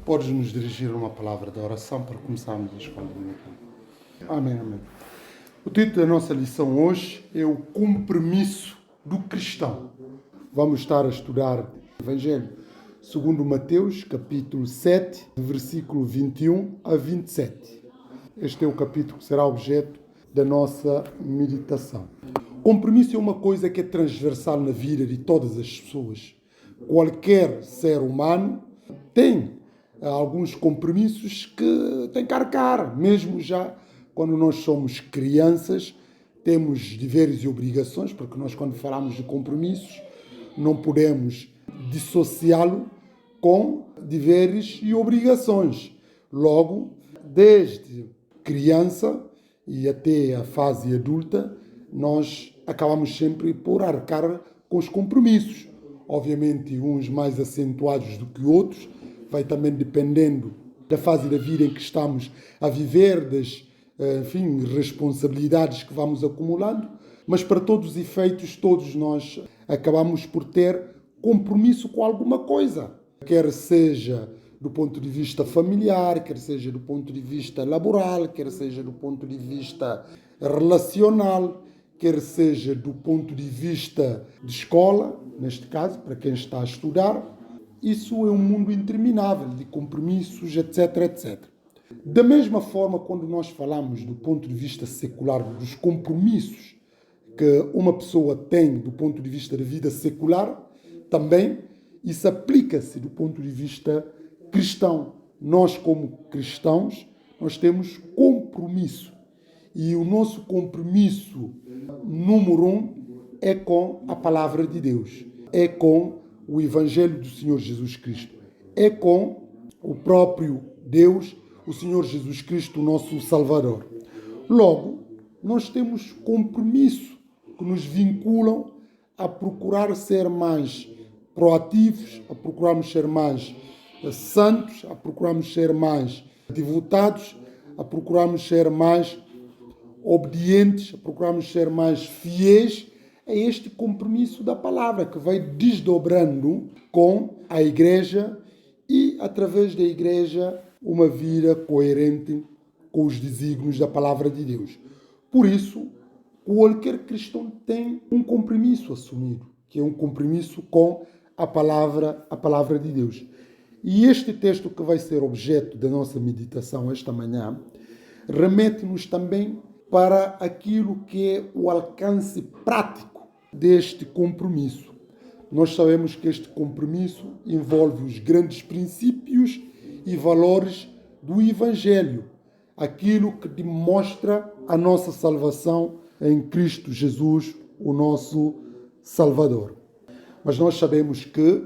Podes nos dirigir uma palavra de oração para começarmos a escolher. Amém, amém. O título da nossa lição hoje é o compromisso do cristão. Vamos estar a estudar o Evangelho segundo Mateus, capítulo 7, versículo 21 a 27. Este é o capítulo que será objeto da nossa meditação. Compromisso é uma coisa que é transversal na vida de todas as pessoas. Qualquer ser humano tem alguns compromissos que tem que arcar, mesmo já quando nós somos crianças, temos deveres e obrigações, porque nós, quando falamos de compromissos, não podemos dissociá-lo com deveres e obrigações. Logo, desde criança e até a fase adulta, nós acabamos sempre por arcar com os compromissos. Obviamente, uns mais acentuados do que outros, vai também dependendo da fase da vida em que estamos a viver, das responsabilidades que vamos acumulando, mas para todos os efeitos, todos nós acabamos por ter compromisso com alguma coisa, quer seja do ponto de vista familiar, quer seja do ponto de vista laboral, quer seja do ponto de vista relacional, quer seja do ponto de vista de escola, neste caso, para quem está a estudar. Isso é um mundo interminável de compromissos, etc, etc. Da mesma forma, quando nós falamos do ponto de vista secular, dos compromissos que uma pessoa tem do ponto de vista da vida secular, também isso aplica-se do ponto de vista cristão. Nós, como cristãos, nós temos compromisso. E o nosso compromisso número 1 é com a palavra de Deus, é com o Evangelho do Senhor Jesus Cristo, é com o próprio Deus, o Senhor Jesus Cristo, o nosso Salvador. Logo, nós temos compromisso que nos vinculam a procurar ser mais proativos, a procurarmos ser mais santos, a procurarmos ser mais devotados, a procurarmos ser mais obedientes, a procurarmos ser mais fiéis a este compromisso da palavra que vai desdobrando com a igreja e, através da igreja, uma vida coerente com os desígnios da palavra de Deus. Por isso, qualquer cristão tem um compromisso assumido, que é um compromisso com a palavra de Deus. E este texto que vai ser objeto da nossa meditação esta manhã remete-nos também para aquilo que é o alcance prático deste compromisso. Nós sabemos que este compromisso envolve os grandes princípios e valores do Evangelho, aquilo que demonstra a nossa salvação em Cristo Jesus, o nosso Salvador. Mas nós sabemos que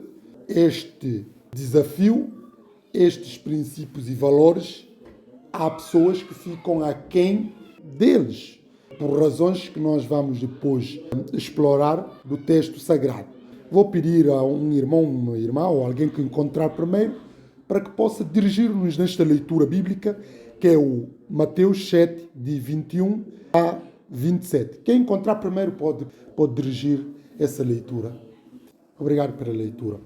este desafio, estes princípios e valores, há pessoas que ficam aquém deles, por razões que nós vamos depois explorar do texto sagrado. Vou pedir a um irmão, uma irmã ou alguém que encontrar primeiro para que possa dirigir-nos nesta leitura bíblica, que é o Mateus 7, de 21 a 27. Quem encontrar primeiro pode dirigir essa leitura. Obrigado pela leitura.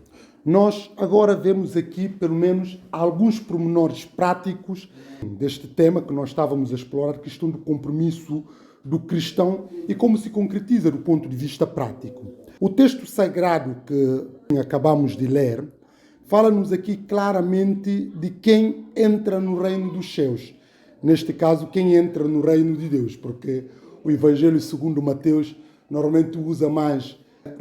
Nós agora vemos aqui, pelo menos, alguns pormenores práticos deste tema que nós estávamos a explorar, a questão do compromisso do cristão e como se concretiza do ponto de vista prático. O texto sagrado que acabamos de ler fala-nos aqui claramente de quem entra no reino dos céus. Neste caso, quem entra no reino de Deus, porque o Evangelho segundo Mateus normalmente usa mais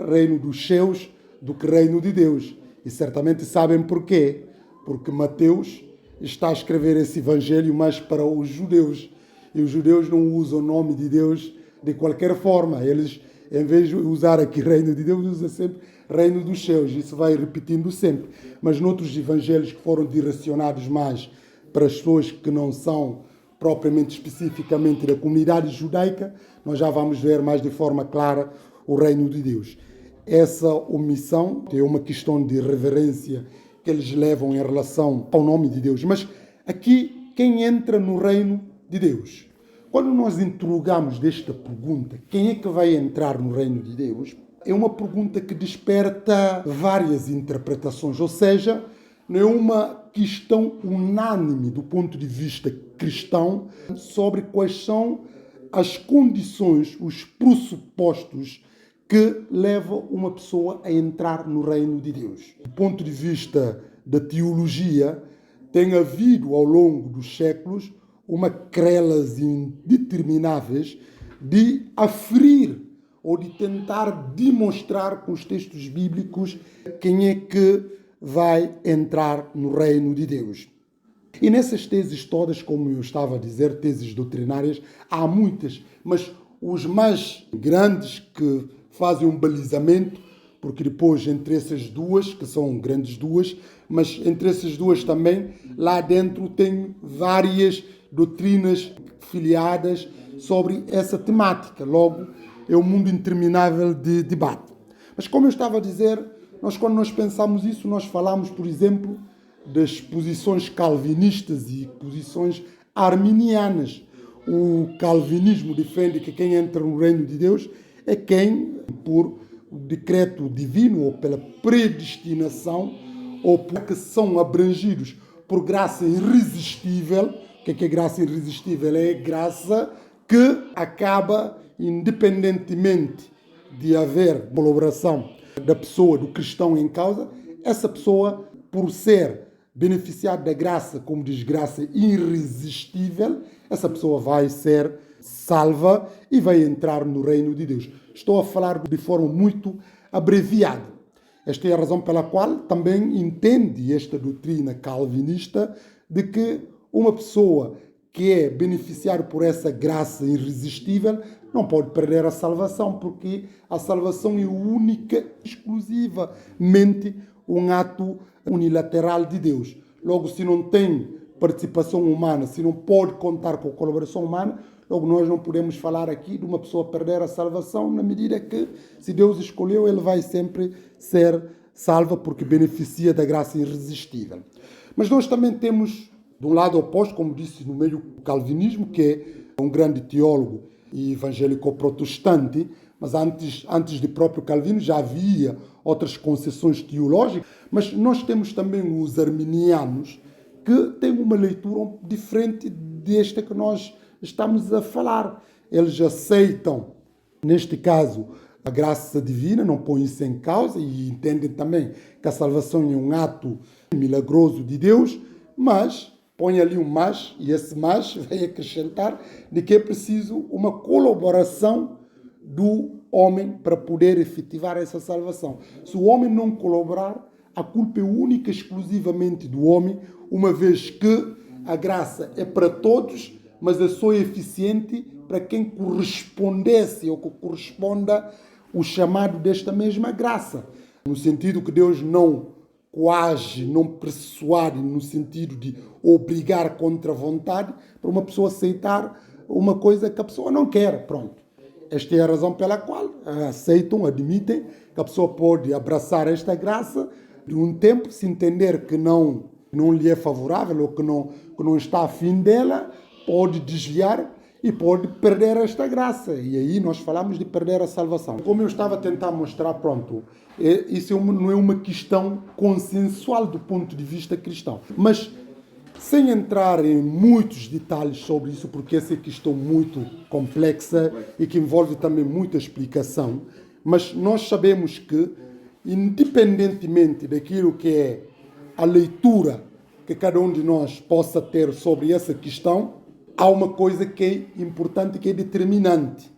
reino dos céus do que reino de Deus. E certamente sabem porquê. Porque Mateus está a escrever esse Evangelho mais para os judeus. E os judeus não usam o nome de Deus de qualquer forma. Eles, em vez de usar aqui reino de Deus, usam sempre reino dos céus. Isso vai repetindo sempre. Mas noutros evangelhos que foram direcionados mais para as pessoas que não são propriamente, especificamente da comunidade judaica, nós já vamos ver mais de forma clara o reino de Deus. Essa omissão é uma questão de reverência que eles levam em relação ao nome de Deus. Mas aqui, quem entra no reino de Deus? Quando nós interrogamos desta pergunta, quem é que vai entrar no reino de Deus? É uma pergunta que desperta várias interpretações, ou seja, não é uma questão unânime do ponto de vista cristão sobre quais são as condições, os pressupostos que levam uma pessoa a entrar no reino de Deus. Do ponto de vista da teologia, tem havido ao longo dos séculos uma crelas indetermináveis de aferir ou de tentar demonstrar com os textos bíblicos quem é que vai entrar no reino de Deus. E nessas teses todas, como eu estava a dizer, teses doutrinárias, há muitas, mas os mais grandes que fazem um balizamento, porque depois entre essas duas, que são grandes duas, mas entre essas duas também, lá dentro tem várias doutrinas filiadas sobre essa temática. Logo, é um mundo interminável de debate. Mas como eu estava a dizer, quando nós pensamos isso, nós falamos, por exemplo, das posições calvinistas e posições arminianas. O calvinismo defende que quem entra no reino de Deus é quem, por decreto divino ou pela predestinação, ou porque são abrangidos por graça irresistível. O que é graça irresistível? É graça que acaba, independentemente de haver colaboração da pessoa, do cristão em causa, essa pessoa, por ser beneficiada da graça, como diz, graça irresistível, essa pessoa vai ser salva e vai entrar no reino de Deus. Estou a falar de forma muito abreviada. Esta é a razão pela qual também entende esta doutrina calvinista de que uma pessoa que é beneficiada por essa graça irresistível não pode perder a salvação, porque a salvação é única, exclusivamente um ato unilateral de Deus. Logo, se não tem participação humana, se não pode contar com a colaboração humana, logo nós não podemos falar aqui de uma pessoa perder a salvação, na medida que, se Deus escolheu, ele vai sempre ser salva porque beneficia da graça irresistível. Mas nós também temos, de um lado oposto, como disse, no meio do calvinismo, que é um grande teólogo e evangélico-protestante, mas antes de próprio Calvino já havia outras concessões teológicas, mas nós temos também os arminianos, que têm uma leitura diferente desta que nós estamos a falar. Eles aceitam, neste caso, a graça divina, não põem isso em causa e entendem também que a salvação é um ato milagroso de Deus, mas põe ali um mas, e esse mas vai acrescentar de que é preciso uma colaboração do homem para poder efetivar essa salvação. Se o homem não colaborar, a culpa é única e exclusivamente do homem, uma vez que a graça é para todos, mas é só eficiente para quem correspondesse ou que corresponda o chamado desta mesma graça. No sentido que Deus não coage, não persuade, no sentido de obrigar contra a vontade para uma pessoa aceitar uma coisa que a pessoa não quer. Pronto. Esta é a razão pela qual aceitam, admitem que a pessoa pode abraçar esta graça de um tempo, se entender que não lhe é favorável ou que não está afim dela, pode desviar e pode perder esta graça. E aí nós falamos de perder a salvação. Como eu estava a tentar mostrar, pronto, isso não é uma questão consensual do ponto de vista cristão. Mas, sem entrar em muitos detalhes sobre isso, porque essa é questão muito complexa e que envolve também muita explicação, mas nós sabemos que, independentemente daquilo que é a leitura que cada um de nós possa ter sobre essa questão, há uma coisa que é importante, que é determinante.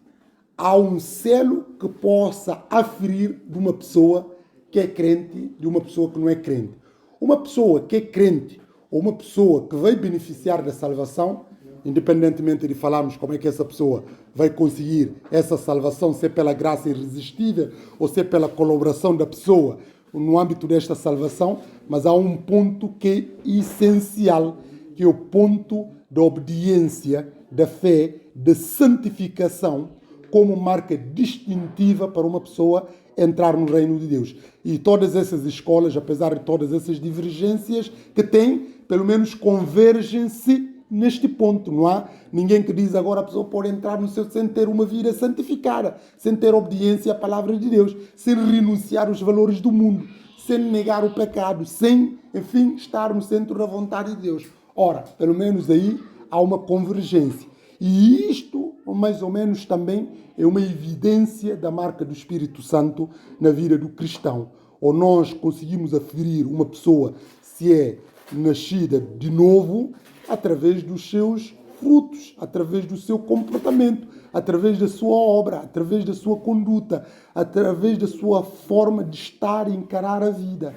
Há um selo que possa aferir de uma pessoa que é crente de uma pessoa que não é crente. Uma pessoa que é crente ou uma pessoa que vai beneficiar da salvação, independentemente de falarmos como é que essa pessoa vai conseguir essa salvação, se é pela graça irresistível ou se é pela colaboração da pessoa no âmbito desta salvação, mas há um ponto que é essencial, que é o ponto da obediência, da fé, da santificação, como marca distintiva para uma pessoa entrar no reino de Deus. E todas essas escolas, apesar de todas essas divergências que têm, pelo menos convergem-se neste ponto. Não há ninguém que diz agora a pessoa pode entrar no céu sem ter uma vida santificada, sem ter obediência à palavra de Deus, sem renunciar aos valores do mundo, sem negar o pecado, sem, enfim, estar no centro da vontade de Deus. Ora, pelo menos aí há uma convergência. E isto, mais ou menos, também é uma evidência da marca do Espírito Santo na vida do cristão. Ou nós conseguimos aferir uma pessoa se é nascida de novo através dos seus frutos, através do seu comportamento, através da sua obra, através da sua conduta, através da sua forma de estar e encarar a vida.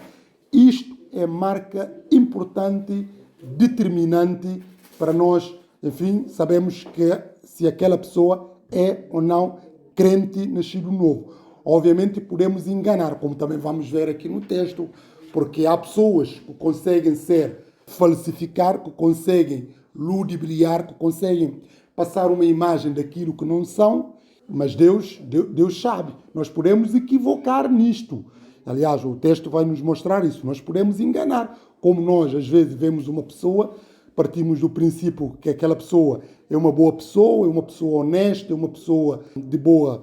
Isto é marca importante, determinante para nós, enfim, sabemos que se aquela pessoa é ou não crente nascido novo. Obviamente podemos enganar, como também vamos ver aqui no texto, porque há pessoas que conseguem falsificar, que conseguem ludibriar, que conseguem passar uma imagem daquilo que não são, mas Deus sabe. Nós podemos equivocar nisto. Aliás, o texto vai nos mostrar isso. Nós podemos enganar. Como nós, às vezes, vemos uma pessoa, partimos do princípio que aquela pessoa é uma boa pessoa, é uma pessoa honesta, é uma pessoa de boa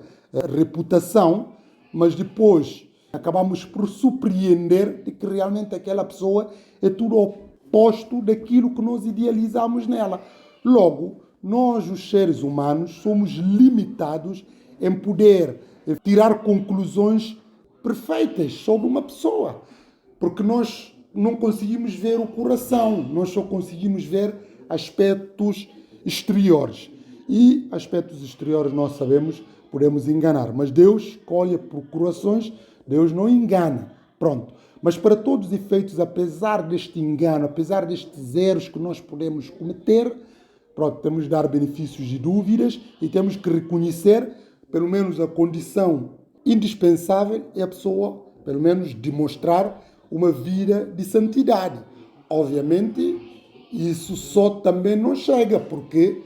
reputação, mas depois acabamos por surpreender de que realmente aquela pessoa é tudo oposto daquilo que nós idealizamos nela. Logo, nós, os seres humanos, somos limitados em poder tirar conclusões perfeitas sobre uma pessoa, porque nós não conseguimos ver o coração, nós só conseguimos ver aspectos exteriores. E aspectos exteriores nós sabemos, podemos enganar, mas Deus olha por corações, Deus não engana. Pronto. Mas para todos os efeitos, apesar deste engano, apesar destes erros que nós podemos cometer, pronto, temos de dar benefícios e dúvidas e temos que reconhecer, pelo menos a condição indispensável é a pessoa, pelo menos, demonstrar uma vida de santidade. Obviamente, isso só também não chega, porque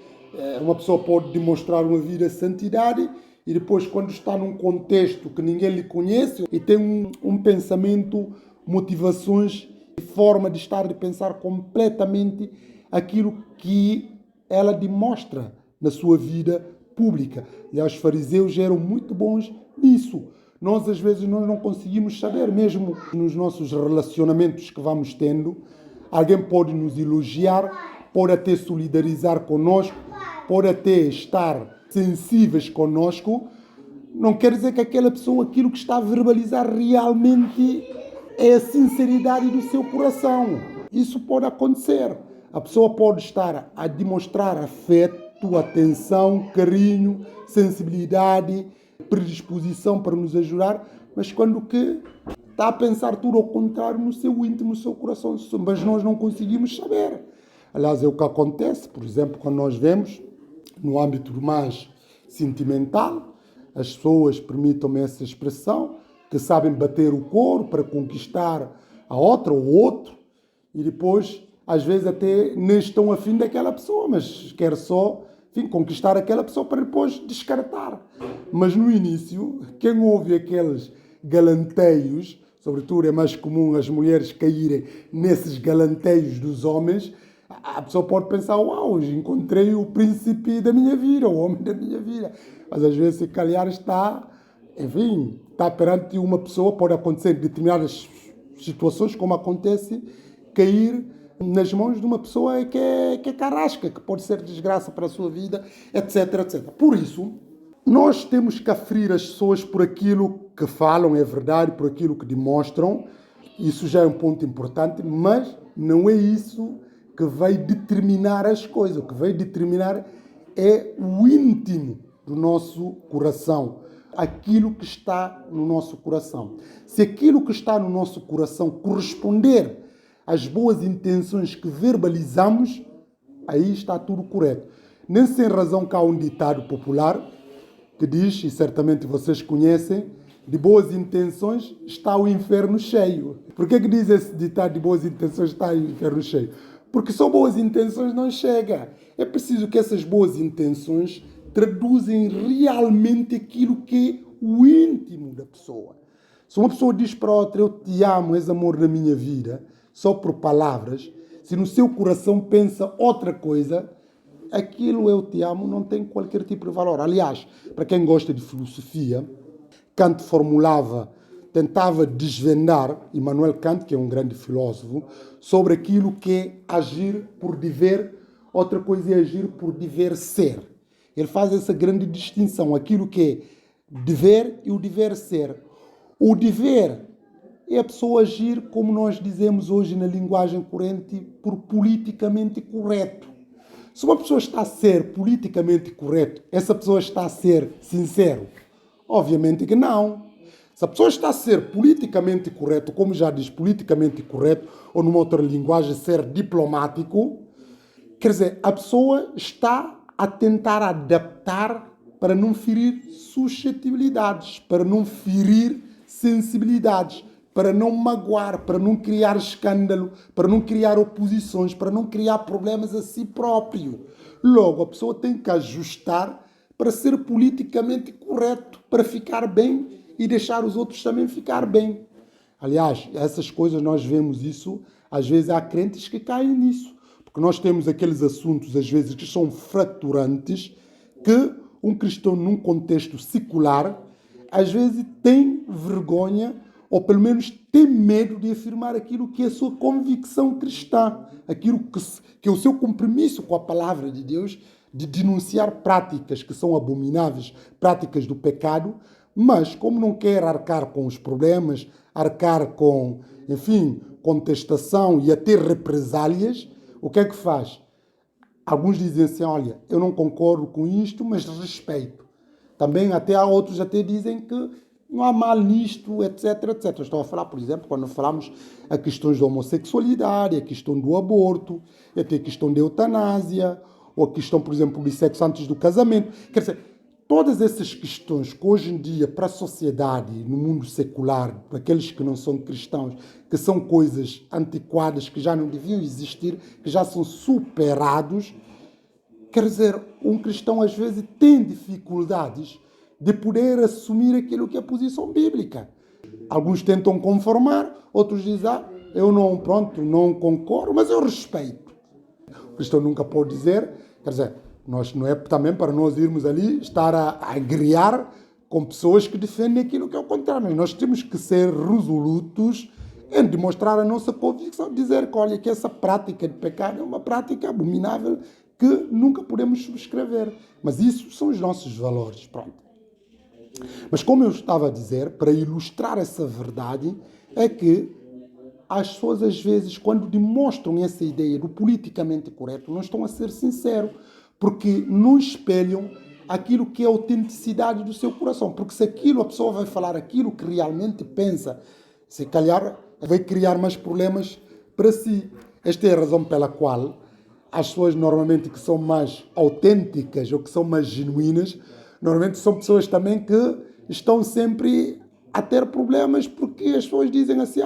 uma pessoa pode demonstrar uma vida de santidade e depois, quando está num contexto que ninguém lhe conhece e tem um pensamento, motivações e forma de estar, de pensar completamente aquilo que ela demonstra na sua vida pública. E os fariseus eram muito bons nisso. Nós, às vezes, nós não conseguimos saber, mesmo nos nossos relacionamentos que vamos tendo, alguém pode nos elogiar, pode até solidarizar conosco, pode até estar sensíveis conosco. Não quer dizer que aquela pessoa, aquilo que está a verbalizar realmente é a sinceridade do seu coração. Isso pode acontecer. A pessoa pode estar a demonstrar afeto, atenção, carinho, sensibilidade, predisposição para nos ajudar, mas quando que está a pensar tudo ao contrário no seu íntimo, no seu coração, mas nós não conseguimos saber. Aliás, é o que acontece, por exemplo, quando nós vemos no âmbito mais sentimental, as pessoas, permitam-me essa expressão, que sabem bater o couro para conquistar a outra ou outro, e depois, às vezes, até nem estão afim daquela pessoa, mas quer só, enfim, conquistar aquela pessoa para depois descartar. Mas no início, quem ouve aqueles galanteios, sobretudo é mais comum as mulheres caírem nesses galanteios dos homens, a pessoa pode pensar, uau, hoje encontrei o príncipe da minha vida, o homem da minha vida. Mas às vezes, se calhar, está perante uma pessoa, pode acontecer em determinadas situações, como acontece, cair nas mãos de uma pessoa que é carrasca, que pode ser desgraça para a sua vida, etc, etc. Por isso, nós temos que aferir as pessoas por aquilo que falam, é verdade, por aquilo que demonstram. Isso já é um ponto importante, mas não é isso que vai determinar as coisas. O que vai determinar é o íntimo do nosso coração, aquilo que está no nosso coração. Se aquilo que está no nosso coração corresponder às boas intenções que verbalizamos, aí está tudo correto. Nem sem razão que há um ditado popular que diz, e certamente vocês conhecem, de boas intenções está o inferno cheio. Por que diz esse ditado, de boas intenções está o inferno cheio? Porque só boas intenções não chega. É preciso que essas boas intenções traduzem realmente aquilo que é o íntimo da pessoa. Se uma pessoa diz para outra, eu te amo, és amor na minha vida, só por palavras, se no seu coração pensa outra coisa, aquilo eu te amo não tem qualquer tipo de valor. Aliás, para quem gosta de filosofia, Kant formulava tentava desvendar, Immanuel Kant, que é um grande filósofo, sobre aquilo que é agir por dever, outra coisa é agir por dever ser. Ele faz essa grande distinção, aquilo que é dever e o dever ser. O dever é a pessoa agir, como nós dizemos hoje na linguagem corrente, por politicamente correto. Se uma pessoa está a ser politicamente correto, essa pessoa está a ser sincero? Obviamente que não. Se a pessoa está a ser politicamente correto, como já diz, politicamente correto, ou numa outra linguagem, ser diplomático, quer dizer, a pessoa está a tentar adaptar para não ferir suscetibilidades, para não ferir sensibilidades, para não magoar, para não criar escândalo, para não criar oposições, para não criar problemas a si próprio. Logo, a pessoa tem que ajustar para ser politicamente correto, para ficar bem e deixar os outros também ficar bem. Aliás, essas coisas nós vemos isso, às vezes há crentes que caem nisso, porque nós temos aqueles assuntos, às vezes, que são fraturantes, que um cristão num contexto secular, às vezes tem vergonha, ou pelo menos tem medo de afirmar aquilo que é a sua convicção cristã, aquilo que é o seu compromisso com a palavra de Deus, de denunciar práticas que são abomináveis, práticas do pecado, mas como não quer arcar com os problemas, arcar com, enfim, contestação e até represálias, o que é que faz? Alguns dizem assim, olha, eu não concordo com isto, mas respeito. Também até há outros até dizem que não há mal nisto, etc, etc. Estou a falar, por exemplo, quando falamos a questões da homossexualidade, a questão do aborto, até a questão da eutanásia, ou a questão, por exemplo, do sexo antes do casamento. Quer dizer, todas essas questões que hoje em dia, para a sociedade, no mundo secular, para aqueles que não são cristãos, que são coisas antiquadas, que já não deviam existir, que já são superados, quer dizer, um cristão às vezes tem dificuldades de poder assumir aquilo que é a posição bíblica. Alguns tentam conformar, outros dizem, eu não, pronto, não concordo, mas eu respeito. O cristão nunca pode dizer, quer dizer, nós, não é também para nós irmos ali estar a guerrear com pessoas que defendem aquilo que é o contrário. Nós temos que ser resolutos em demonstrar a nossa convicção, dizer que, olha, que essa prática de pecado é uma prática abominável que nunca podemos subscrever. Mas isso são os nossos valores, pronto. Mas como eu estava a dizer, para ilustrar essa verdade, é que as pessoas às vezes, quando demonstram essa ideia do politicamente correto, não estão a ser sinceros, porque não espelham aquilo que é a autenticidade do seu coração. Porque se aquilo, a pessoa vai falar aquilo que realmente pensa, se calhar vai criar mais problemas para si. Esta é a razão pela qual as pessoas normalmente que são mais autênticas ou que são mais genuínas, normalmente são pessoas também que estão sempre a ter problemas porque as pessoas dizem assim,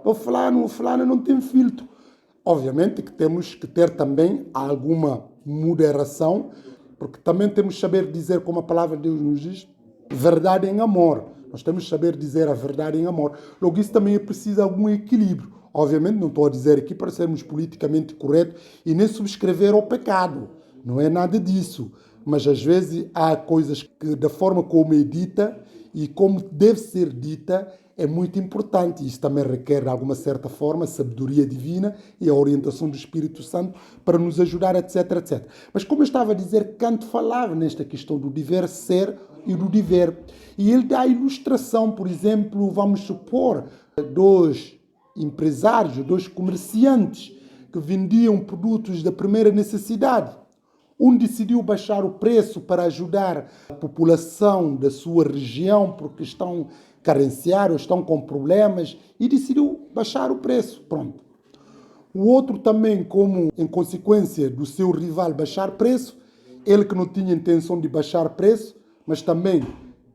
o fulano não tem filtro. Obviamente que temos que ter também alguma moderação, porque também temos que saber dizer, como a palavra de Deus nos diz, verdade em amor. Nós temos que saber dizer a verdade em amor. Logo, isso também é preciso algum equilíbrio. Obviamente, não estou a dizer aqui para sermos politicamente corretos e nem subscrever ao pecado. Não é nada disso. Mas às vezes há coisas que, da forma como é dita e como deve ser dita, é muito importante. Isso também requer, de alguma certa forma, sabedoria divina e a orientação do Espírito Santo para nos ajudar, etc, etc. Mas como eu estava a dizer, Kant falava nesta questão do dever ser e do dever. E ele dá a ilustração, por exemplo, vamos supor, dois empresários, dois comerciantes que vendiam produtos da primeira necessidade. Um decidiu baixar o preço para ajudar a população da sua região porque estão carenciados, estão com problemas e decidiu baixar o preço. Pronto. O outro também, como em consequência do seu rival baixar preço, ele que não tinha intenção de baixar preço, mas também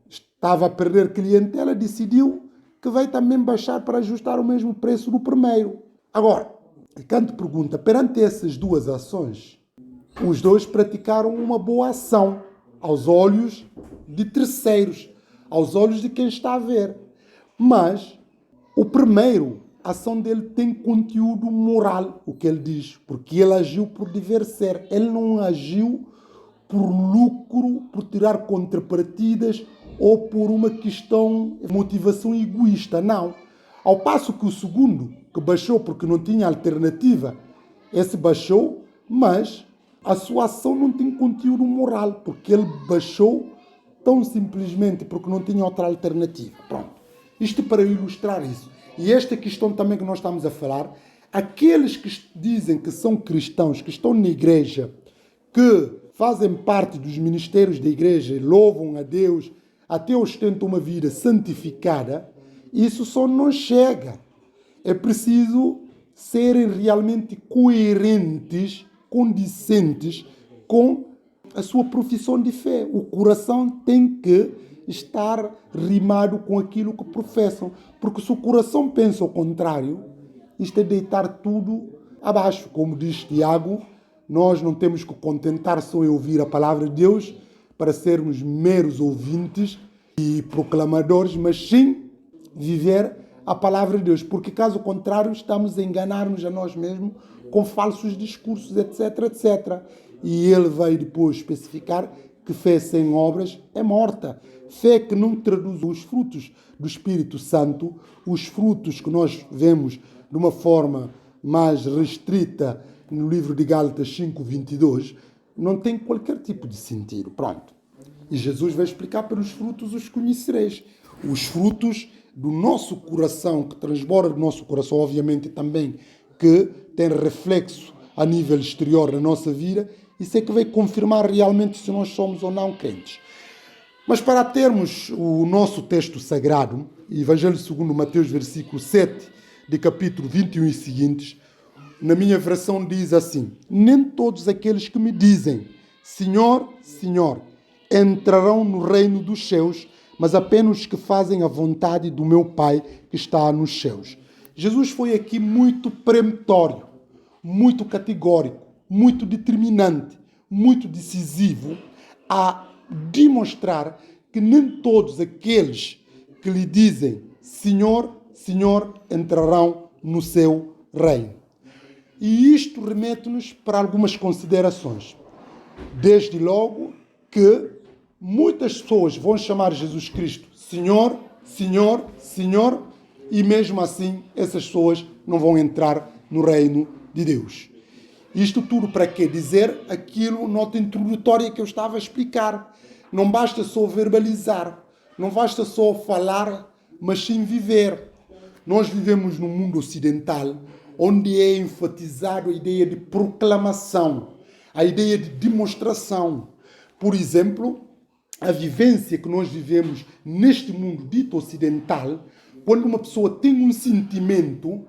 estava a perder clientela, decidiu que vai também baixar para ajustar o mesmo preço do primeiro. Agora, Kant pergunta, perante essas duas ações, os dois praticaram uma boa ação aos olhos de terceiros, aos olhos de quem está a ver. Mas o primeiro, a ação dele tem conteúdo moral, o que ele diz, porque ele agiu por dever ser. Ele não agiu por lucro, por tirar contrapartidas ou por uma questão de motivação egoísta, não. Ao passo que o segundo, que baixou porque não tinha alternativa, esse baixou, mas a sua ação não tem conteúdo moral, porque ele baixou tão simplesmente porque não tinha outra alternativa. Pronto. Isto para ilustrar isso. E esta questão também que nós estamos a falar, aqueles que dizem que são cristãos, que estão na igreja, que fazem parte dos ministérios da igreja, louvam a Deus, até ostentam uma vida santificada, isso só não chega. É preciso serem realmente coerentes, condizentes com a sua profissão de fé. O coração tem que estar rimado com aquilo que professam. Porque se o coração pensa o contrário, isto é deitar tudo abaixo. Como diz Tiago, nós não temos que contentar só em ouvir a palavra de Deus para sermos meros ouvintes e proclamadores, mas sim viver a palavra de Deus. Porque caso contrário, estamos a enganar-nos a nós mesmos com falsos discursos, etc, etc. E ele vai depois especificar que fé sem obras é morta. Fé que não traduz os frutos do Espírito Santo, os frutos que nós vemos de uma forma mais restrita no livro de Gálatas 5:22, não tem qualquer tipo de sentido. Pronto. E Jesus vai explicar: pelos frutos os conhecereis. Os frutos do nosso coração, que transborda do nosso coração, obviamente também, que tem reflexo a nível exterior na nossa vida, isso é que vai confirmar realmente se nós somos ou não crentes. Mas para termos o nosso texto sagrado, Evangelho segundo Mateus, versículo 7, de capítulo 21 e seguintes, na minha versão diz assim: nem todos aqueles que me dizem Senhor, Senhor, entrarão no reino dos céus, mas apenas os que fazem a vontade do meu Pai que está nos céus. Jesus foi aqui muito peremptório, muito categórico, muito determinante, muito decisivo a demonstrar que nem todos aqueles que lhe dizem Senhor, Senhor, entrarão no seu reino. E isto remete-nos para algumas considerações. Desde logo que muitas pessoas vão chamar Jesus Cristo Senhor, Senhor, Senhor, e mesmo assim essas pessoas não vão entrar no reino de Deus. Isto tudo para quê? Dizer aquilo, nota introdutória que eu estava a explicar. Não basta só verbalizar, não basta só falar, mas sim viver. Nós vivemos num mundo ocidental onde é enfatizado a ideia de proclamação, a ideia de demonstração. Por exemplo, a vivência que nós vivemos neste mundo dito ocidental, quando uma pessoa tem um sentimento,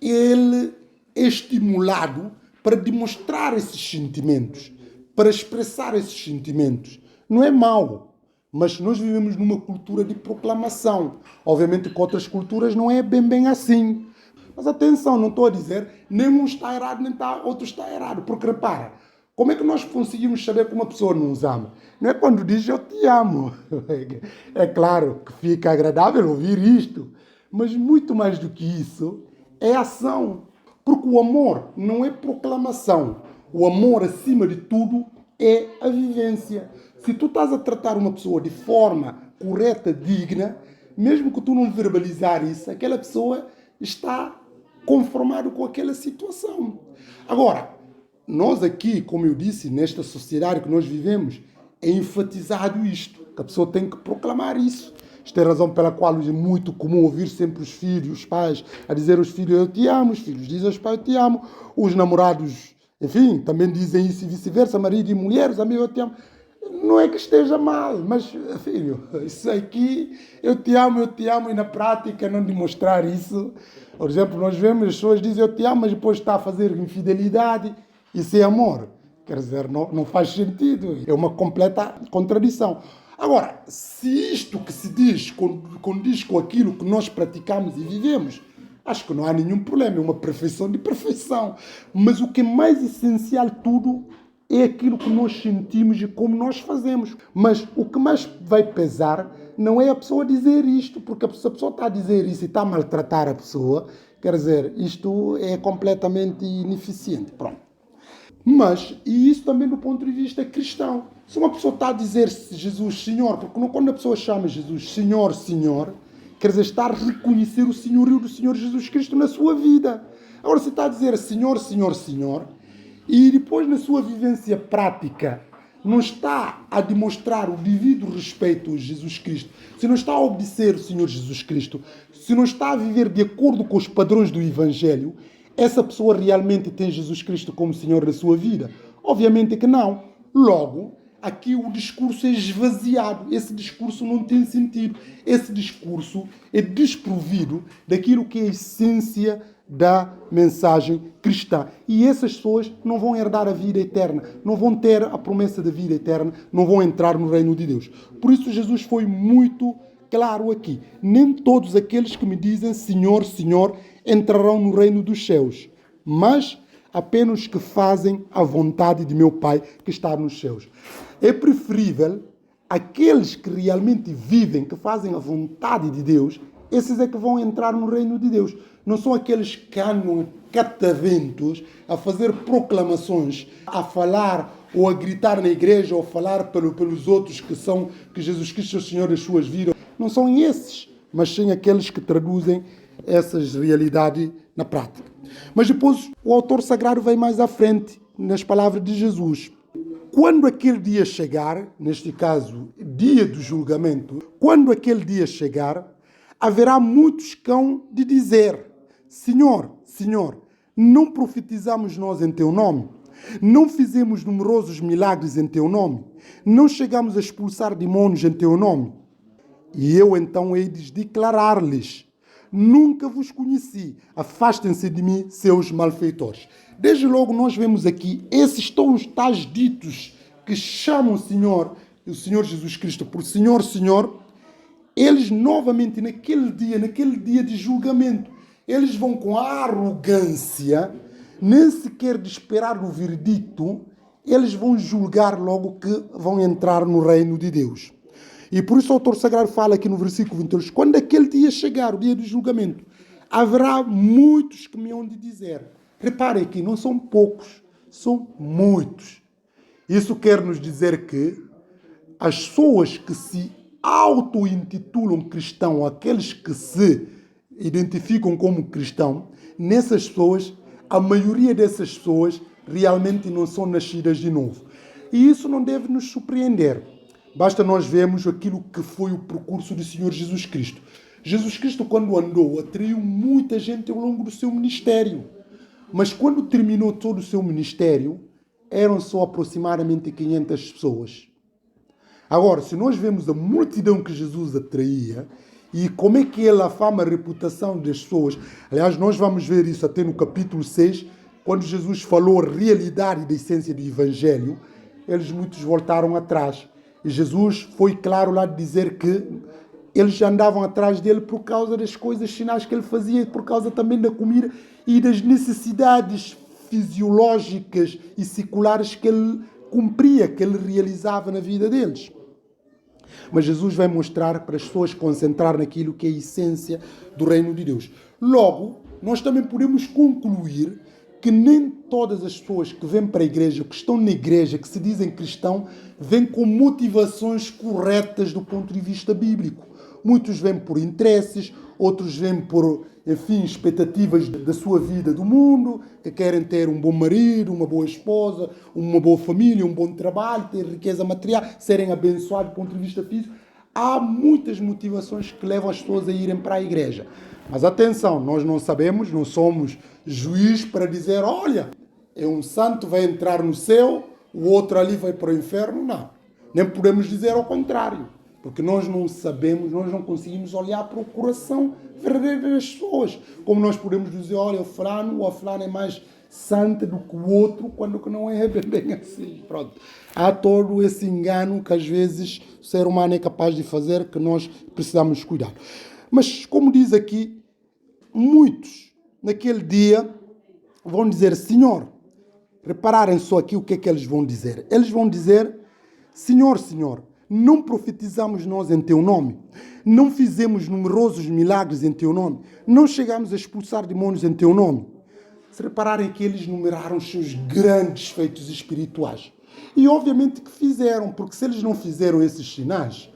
ele é estimulado para demonstrar esses sentimentos, para expressar esses sentimentos. Não é mau, mas nós vivemos numa cultura de proclamação. Obviamente que outras culturas não é bem assim. Mas atenção, não estou a dizer nem um está errado, nem outro está errado. Porque repara, como é que nós conseguimos saber que uma pessoa não nos ama? Não é quando diz eu te amo. É claro que fica agradável ouvir isto, mas muito mais do que isso é ação. Porque o amor não é proclamação. O amor, acima de tudo, é a vivência. Se tu estás a tratar uma pessoa de forma correta, digna, mesmo que tu não verbalizar isso, aquela pessoa está conformada com aquela situação. Agora, nós aqui, como eu disse, nesta sociedade que nós vivemos, é enfatizado isto, que a pessoa tem que proclamar isso. Esta é a razão pela qual é muito comum ouvir sempre os filhos, os pais, a dizer aos filhos eu te amo, os filhos dizem aos pais eu te amo, os namorados, enfim, também dizem isso e vice-versa, marido e mulher, os amigos eu te amo. Não é que esteja mal, mas, filho, isso aqui, eu te amo, e na prática não demonstrar isso. Por exemplo, nós vemos as pessoas dizem eu te amo, mas depois está a fazer infidelidade. Isso é amor. Quer dizer, não faz sentido. É uma completa contradição. Agora, se isto que se diz condiz com aquilo que nós praticamos e vivemos, acho que não há nenhum problema. É uma perfeição de perfeição. Mas o que é mais essencial de tudo é aquilo que nós sentimos e como nós fazemos. Mas o que mais vai pesar não é a pessoa dizer isto, porque se a pessoa está a dizer isso e está a maltratar a pessoa, quer dizer, isto é completamente ineficiente. Pronto. Mas, e isso também do ponto de vista cristão. Se uma pessoa está a dizer Jesus Senhor, porque quando a pessoa chama Jesus Senhor, Senhor, quer dizer, está a reconhecer o senhorio do Senhor Jesus Cristo na sua vida. Agora, se está a dizer Senhor, Senhor, Senhor, e depois na sua vivência prática não está a demonstrar o devido respeito a Jesus Cristo, se não está a obedecer o Senhor Jesus Cristo, se não está a viver de acordo com os padrões do Evangelho, essa pessoa realmente tem Jesus Cristo como Senhor da sua vida? Obviamente que não. Logo, aqui o discurso é esvaziado. Esse discurso não tem sentido. Esse discurso é desprovido daquilo que é a essência da mensagem cristã. E essas pessoas não vão herdar a vida eterna, não vão ter a promessa da vida eterna, não vão entrar no reino de Deus. Por isso Jesus foi muito claro aqui. Nem todos aqueles que me dizem Senhor, Senhor, entrarão no reino dos céus, mas apenas os que fazem a vontade de meu Pai que está nos céus. É preferível aqueles que realmente vivem, que fazem a vontade de Deus, esses é que vão entrar no reino de Deus. Não são aqueles que andam cataventos a fazer proclamações, a falar ou a gritar na igreja ou a falar pelos outros que Jesus Cristo é o Senhor das suas vidas. Não são esses, mas sim aqueles que traduzem essas realidades na prática. Mas depois o autor sagrado vem mais à frente nas palavras de Jesus. Quando aquele dia chegar, neste caso, dia do julgamento, quando aquele dia chegar, haverá muitos que hão de dizer: Senhor, Senhor, não profetizamos nós em teu nome? Não fizemos numerosos milagres em teu nome? Não chegamos a expulsar demônios em teu nome? E eu então hei de declarar-lhes: nunca vos conheci, afastem-se de mim, seus malfeitores. Desde logo nós vemos aqui esses tais ditos que chamam o Senhor Jesus Cristo por Senhor, Senhor. Eles novamente naquele dia de julgamento, eles vão com a arrogância, nem sequer de esperar o veredicto, eles vão julgar logo que vão entrar no reino de Deus. E por isso o autor sagrado fala aqui no versículo 22, quando aquele dia chegar, o dia do julgamento, haverá muitos que me hão de dizer. Reparem aqui, não são poucos, são muitos. Isso quer nos dizer que as pessoas que se auto-intitulam cristão, aqueles que se identificam como cristão, nessas pessoas, a maioria dessas pessoas realmente não são nascidas de novo. E isso não deve nos surpreender. Basta nós vermos aquilo que foi o percurso do Senhor Jesus Cristo. Jesus Cristo, quando andou, atraiu muita gente ao longo do seu ministério. Mas quando terminou todo o seu ministério, eram só aproximadamente 500 pessoas. Agora, se nós vemos a multidão que Jesus atraía e como é que a fama, a reputação das pessoas, aliás, nós vamos ver isso até no capítulo 6, quando Jesus falou a realidade e da essência do Evangelho, eles muitos voltaram atrás. E Jesus foi claro lá de dizer que eles já andavam atrás dele por causa das coisas, sinais que ele fazia, por causa também da comida e das necessidades fisiológicas e seculares que ele cumpria, que ele realizava na vida deles. Mas Jesus vai mostrar para as pessoas concentrar naquilo que é a essência do reino de Deus. Logo, nós também podemos concluir que nem todas as pessoas que vêm para a igreja, que estão na igreja, que se dizem cristão, vêm com motivações corretas do ponto de vista bíblico. Muitos vêm por interesses, outros vêm por, enfim, expectativas da sua vida do mundo, que querem ter um bom marido, uma boa esposa, uma boa família, um bom trabalho, ter riqueza material, serem abençoados do ponto de vista físico. Há muitas motivações que levam as pessoas a irem para a igreja. Mas atenção, nós não sabemos, não somos juiz para dizer, olha, é um santo vai entrar no céu, o outro ali vai para o inferno. Não. Nem podemos dizer ao contrário. Porque nós não sabemos, nós não conseguimos olhar para o coração verdadeiro das pessoas. Como nós podemos dizer, olha, o fulano ou a fulana é mais santa do que o outro, quando que não é bem assim. Pronto. Há todo esse engano que às vezes o ser humano é capaz de fazer, que nós precisamos cuidar. Mas, como diz aqui, muitos naquele dia vão dizer, Senhor, repararem só aqui o que é que eles vão dizer. Eles vão dizer, Senhor, Senhor, não profetizamos nós em teu nome? Não fizemos numerosos milagres em teu nome? Não chegamos a expulsar demônios em teu nome? se repararem que eles numeraram os seus grandes feitos espirituais. E obviamente que fizeram, porque se eles não fizeram esses sinais,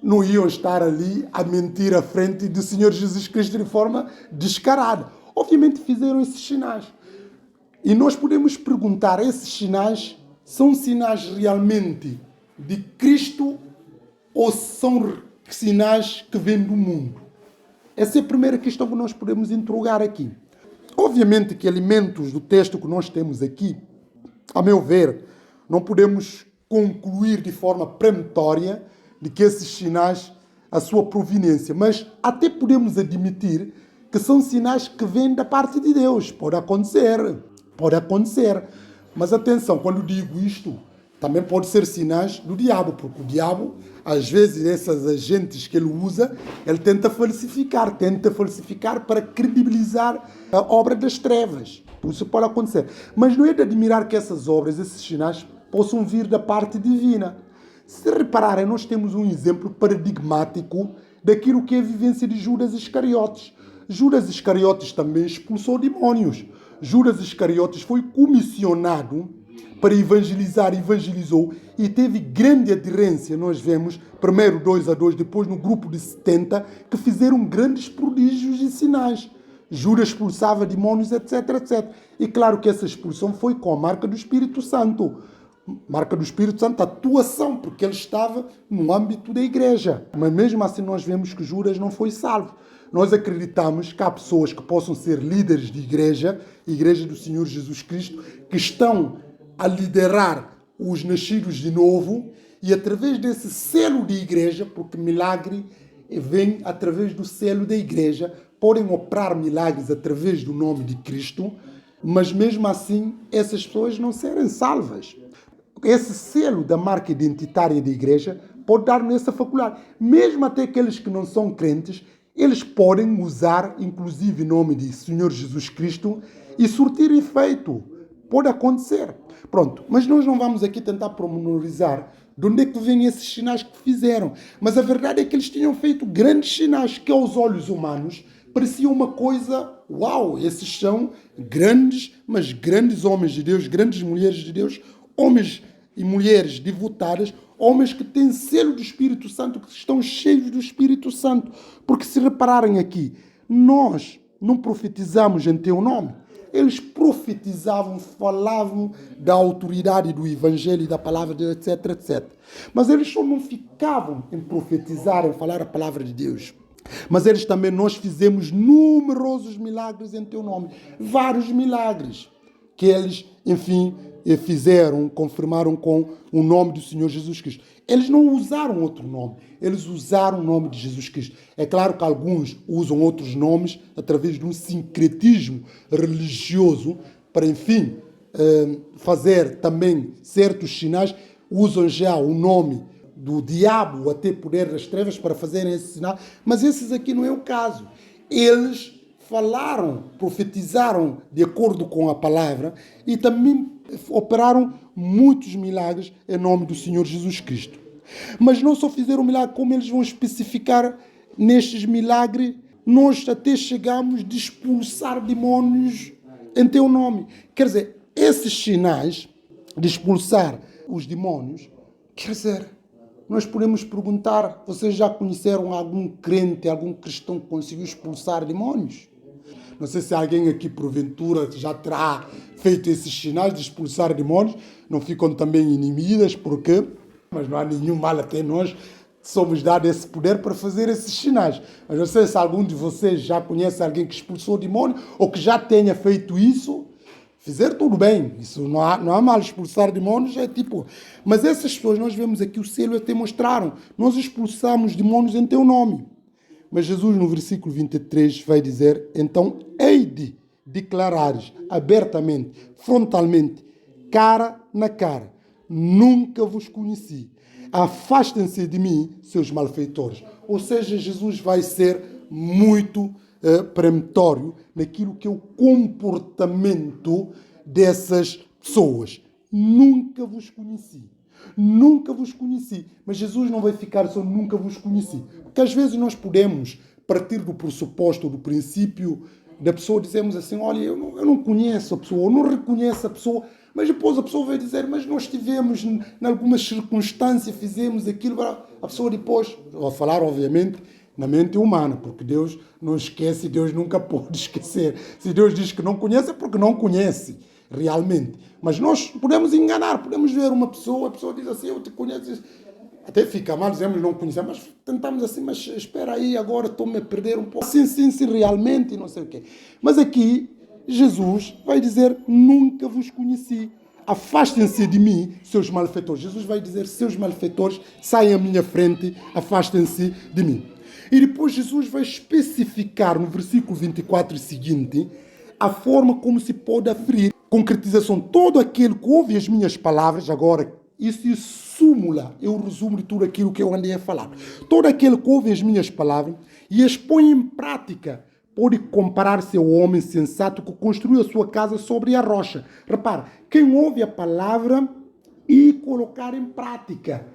não iam estar ali a mentir à frente do Senhor Jesus Cristo de forma descarada. Obviamente fizeram esses sinais. E nós podemos perguntar, esses sinais são sinais realmente de Cristo ou são sinais que vêm do mundo? Essa é a primeira questão que nós podemos interrogar aqui. Obviamente que elementos do texto que nós temos aqui, a meu ver, não podemos concluir de forma peremptória de que esses sinais, a sua proveniência, mas até podemos admitir que são sinais que vêm da parte de Deus. Pode acontecer. Mas atenção, quando digo isto, também pode ser sinais do diabo, porque o diabo, às vezes, essas agentes que ele usa, ele tenta falsificar para credibilizar a obra das trevas. Isso pode acontecer. Mas não é de admirar que essas obras, esses sinais, possam vir da parte divina. Se repararem, nós temos um exemplo paradigmático daquilo que é a vivência de Judas Iscariotes. Judas Iscariotes também expulsou demônios. Judas Iscariotes foi comissionado para evangelizar, evangelizou e teve grande aderência. Nós vemos, primeiro 2-2, depois no grupo de 70, que fizeram grandes prodígios e sinais. Judas expulsava demônios, etc. E claro que essa expulsão foi com a marca do Espírito Santo. Marca do Espírito Santo, atuação, porque ele estava no âmbito da igreja. Mas mesmo assim nós vemos que Judas não foi salvo. Nós acreditamos que há pessoas que possam ser líderes de igreja do Senhor Jesus Cristo, que estão a liderar os nascidos de novo e através desse selo de igreja, porque milagre vem através do selo da igreja, podem operar milagres através do nome de Cristo, mas mesmo assim essas pessoas não serem salvas. Esse selo da marca identitária da igreja pode dar nessa faculdade. Mesmo até aqueles que não são crentes, eles podem usar, inclusive, o nome de Senhor Jesus Cristo e surtir efeito. Pode acontecer. Pronto, mas nós não vamos aqui tentar pormenorizar de onde é que vêm esses sinais que fizeram. Mas a verdade é que eles tinham feito grandes sinais que aos olhos humanos pareciam uma coisa, uau, esses são grandes, mas grandes homens de Deus, grandes mulheres de Deus, homens e mulheres devotadas, homens que têm selo do Espírito Santo, que estão cheios do Espírito Santo. Porque se repararem aqui, nós não profetizamos em teu nome. Eles profetizavam, falavam da autoridade do Evangelho e da palavra de Deus, etc. Mas eles só não ficavam em profetizar, em falar a palavra de Deus. Mas eles também, nós fizemos numerosos milagres em teu nome. Vários milagres que eles, enfim, fizeram, confirmaram com o nome do Senhor Jesus Cristo. Eles não usaram outro nome, eles usaram o nome de Jesus Cristo. É claro que alguns usam outros nomes através de um sincretismo religioso para, enfim, fazer também certos sinais, usam já o nome do diabo, até poder das trevas, para fazerem esse sinal, mas esses aqui não é o caso. Eles falaram, profetizaram de acordo com a palavra e também operaram muitos milagres em nome do Senhor Jesus Cristo. Mas não só fizeram milagre, como eles vão especificar nestes milagres, nós até chegamos de expulsar demônios em teu nome. Quer dizer, esses sinais de expulsar os demônios, quer dizer, nós podemos perguntar, vocês já conheceram algum crente, algum cristão que conseguiu expulsar demônios? Não sei se alguém aqui, porventura, já terá feito esses sinais de expulsar demônios. Não ficam também inimigas, porque, mas não há nenhum mal até nós, somos dados esse poder para fazer esses sinais. Mas não sei se algum de vocês já conhece alguém que expulsou demônio ou que já tenha feito isso. Fizer tudo bem, isso não há mal, expulsar demônios é tipo... Mas essas pessoas, nós vemos aqui, o selo até mostraram, nós expulsamos demônios em teu nome. Mas Jesus, no versículo 23, vai dizer, então, hei de declarares abertamente, frontalmente, cara na cara, nunca vos conheci. Afastem-se de mim, seus malfeitores. Ou seja, Jesus vai ser muito peremptório naquilo que é o comportamento dessas pessoas. Nunca vos conheci. Nunca vos conheci. Mas Jesus não vai ficar só nunca vos conheci. Porque às vezes nós podemos partir do pressuposto, do princípio Da pessoa dizemos assim, olha, eu não conheço a pessoa, eu não reconheço a pessoa, mas depois a pessoa vai dizer, mas nós tivemos, em algumas circunstâncias, fizemos aquilo, a pessoa depois, vou falar obviamente, na mente humana, porque Deus não esquece, Deus nunca pode esquecer. Se Deus diz que não conhece, é porque não conhece realmente. Mas nós podemos enganar, podemos ver uma pessoa, a pessoa diz assim, eu te conheço, até fica mal, dizemos não conhecemos, mas tentamos assim, mas espera aí, agora estou-me a perder um pouco. Sim, realmente, não sei o quê. Mas aqui, Jesus vai dizer, nunca vos conheci. Afastem-se de mim, seus malfeitores. Jesus vai dizer, seus malfeitores, saiam à minha frente, afastem-se de mim. E depois Jesus vai especificar no versículo 24 seguinte, a forma como se pode aferir. Concretização, todo aquele que ouve as minhas palavras, agora, isso é súmula, eu resumo de tudo aquilo que eu andei a falar. Todo aquele que ouve as minhas palavras e as põe em prática, pode comparar-se ao homem sensato que construiu a sua casa sobre a rocha. Repara, quem ouve a palavra e colocar em prática.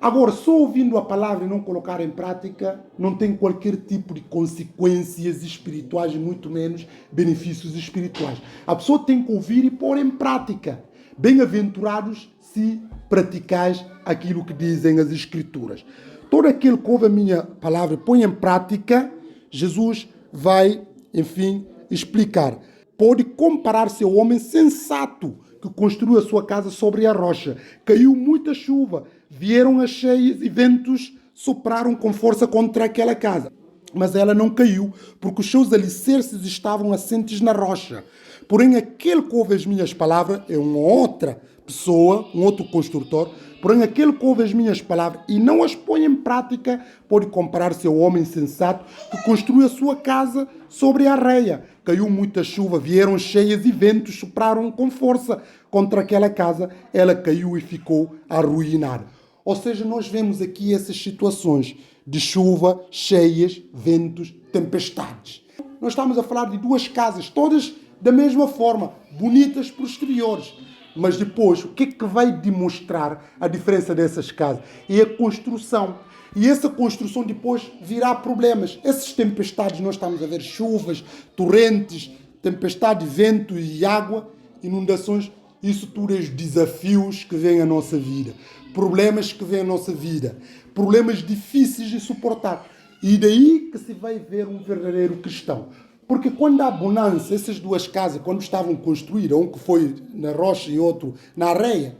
Agora, só ouvindo a palavra e não colocar em prática, não tem qualquer tipo de consequências espirituais, muito menos benefícios espirituais. A pessoa tem que ouvir e pôr em prática. Bem-aventurados se praticais aquilo que dizem as Escrituras. Todo aquele que ouve a minha palavra e põe em prática, Jesus vai, enfim, explicar. Pode comparar-se ao homem sensato que construiu a sua casa sobre a rocha. Caiu muita chuva, vieram as cheias e ventos sopraram com força contra aquela casa. Mas ela não caiu, porque os seus alicerces estavam assentes na rocha. Porém, aquele que ouve as minhas palavras é uma outra pessoa, um outro construtor. Porém, aquele que ouve as minhas palavras e não as põe em prática, pode comparar-se ao homem sensato que construiu a sua casa sobre a areia. Caiu muita chuva, vieram cheias e ventos sopraram com força contra aquela casa. Ela caiu e ficou arruinada. Ou seja, nós vemos aqui essas situações de chuva, cheias, ventos, tempestades. Nós estamos a falar de duas casas, todas da mesma forma, bonitas por exteriores. Mas depois, o que é que vai demonstrar a diferença dessas casas? É a construção. E essa construção depois virá problemas. Essas tempestades, nós estamos a ver chuvas, torrentes, tempestade, vento e água, inundações. Isso tudo é os desafios que vêm à nossa vida. Problemas que vêm à nossa vida. Problemas difíceis de suportar. E daí que se vai ver um verdadeiro cristão. Porque quando há bonança, essas duas casas, quando estavam construídas, um que foi na rocha e outro na areia,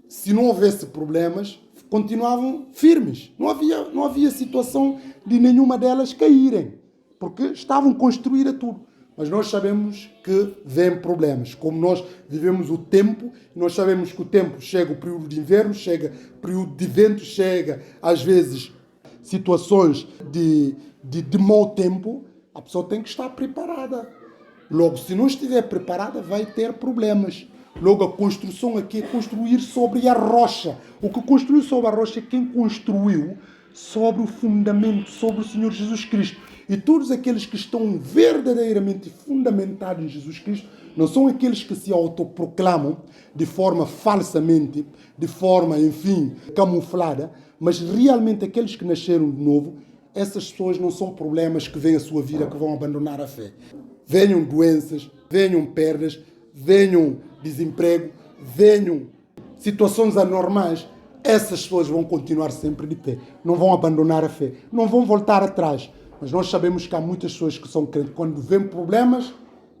se não houvesse problemas, continuavam firmes. Não havia situação de nenhuma delas caírem, porque estavam construídas tudo. Mas nós sabemos que vêm problemas. Como nós vivemos o tempo, nós sabemos que o tempo chega o período de inverno, chega o período de vento, chega às vezes situações de mau tempo. A pessoa tem que estar preparada. Logo, se não estiver preparada, vai ter problemas. Logo, a construção aqui é construir sobre a rocha. O que construiu sobre a rocha é quem construiu sobre o fundamento, sobre o Senhor Jesus Cristo. E todos aqueles que estão verdadeiramente fundamentados em Jesus Cristo, não são aqueles que se autoproclamam de forma falsamente, de forma, enfim, camuflada, mas realmente aqueles que nasceram de novo. Essas pessoas não são problemas que vêm à sua vida que vão abandonar a fé. Venham doenças, venham perdas, venham desemprego, venham situações anormais. Essas pessoas vão continuar sempre de pé. Não vão abandonar a fé. Não vão voltar atrás. Mas nós sabemos que há muitas pessoas que são crentes. Quando vêm problemas,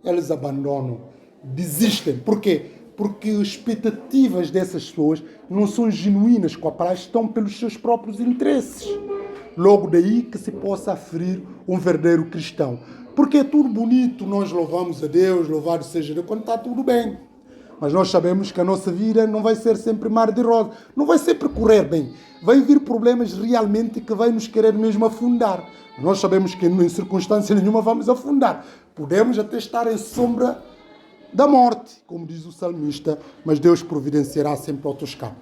elas abandonam. Desistem. Por quê? Porque as expectativas dessas pessoas não são genuínas com a palavra, estão pelos seus próprios interesses. Logo daí que se possa aferir um verdadeiro cristão. Porque é tudo bonito, nós louvamos a Deus, louvado seja Deus, quando está tudo bem. Mas nós sabemos que a nossa vida não vai ser sempre mar de rosa, não vai sempre correr bem. Vai vir problemas realmente que vai nos querer mesmo afundar. Nós sabemos que em circunstância nenhuma vamos afundar. Podemos até estar em sombra da morte, como diz o salmista, mas Deus providenciará sempre outro escape.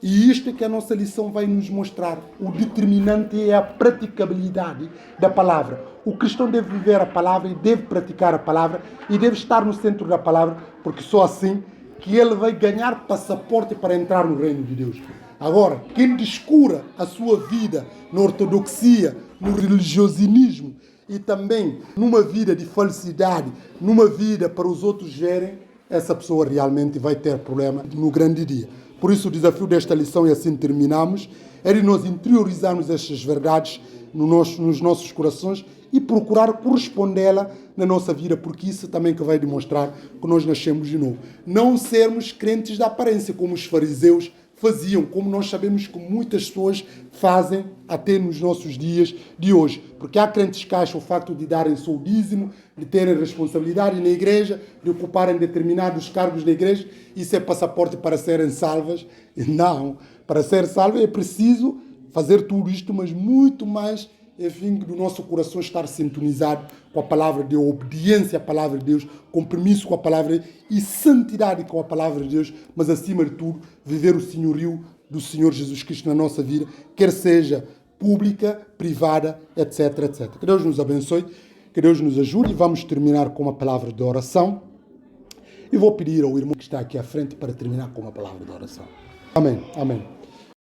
E isto é que a nossa lição vai nos mostrar. O determinante é a praticabilidade da palavra. O cristão deve viver a palavra e deve praticar a palavra e deve estar no centro da palavra, porque só assim que ele vai ganhar passaporte para entrar no reino de Deus. Agora, quem descura a sua vida na ortodoxia, no religiosismo e também numa vida de felicidade, numa vida para os outros verem, essa pessoa realmente vai ter problema no grande dia. Por isso o desafio desta lição, e assim terminamos, é de nós interiorizarmos estas verdades nos nossos corações e procurar correspondê-la na nossa vida, porque isso também que vai demonstrar que nós nascemos de novo. Não sermos crentes da aparência, como os fariseus faziam, como nós sabemos que muitas pessoas fazem até nos nossos dias de hoje. Porque há crentes que acham o facto de darem seu dízimo, de terem responsabilidade na igreja, de ocuparem determinados cargos da igreja, isso é passaporte para serem salvas. Não, para ser salvo é preciso fazer tudo isto, mas muito mais enfim, do nosso coração estar sintonizado com a palavra de Deus, obediência à palavra de Deus, compromisso com a palavra de Deus e santidade com a palavra de Deus, mas acima de tudo, viver o senhorio do Senhor Jesus Cristo na nossa vida, quer seja pública, privada, etc, etc. Que Deus nos abençoe, que Deus nos ajude e vamos terminar com uma palavra de oração. E vou pedir ao irmão que está aqui à frente para terminar com uma palavra de oração. Amém, amém.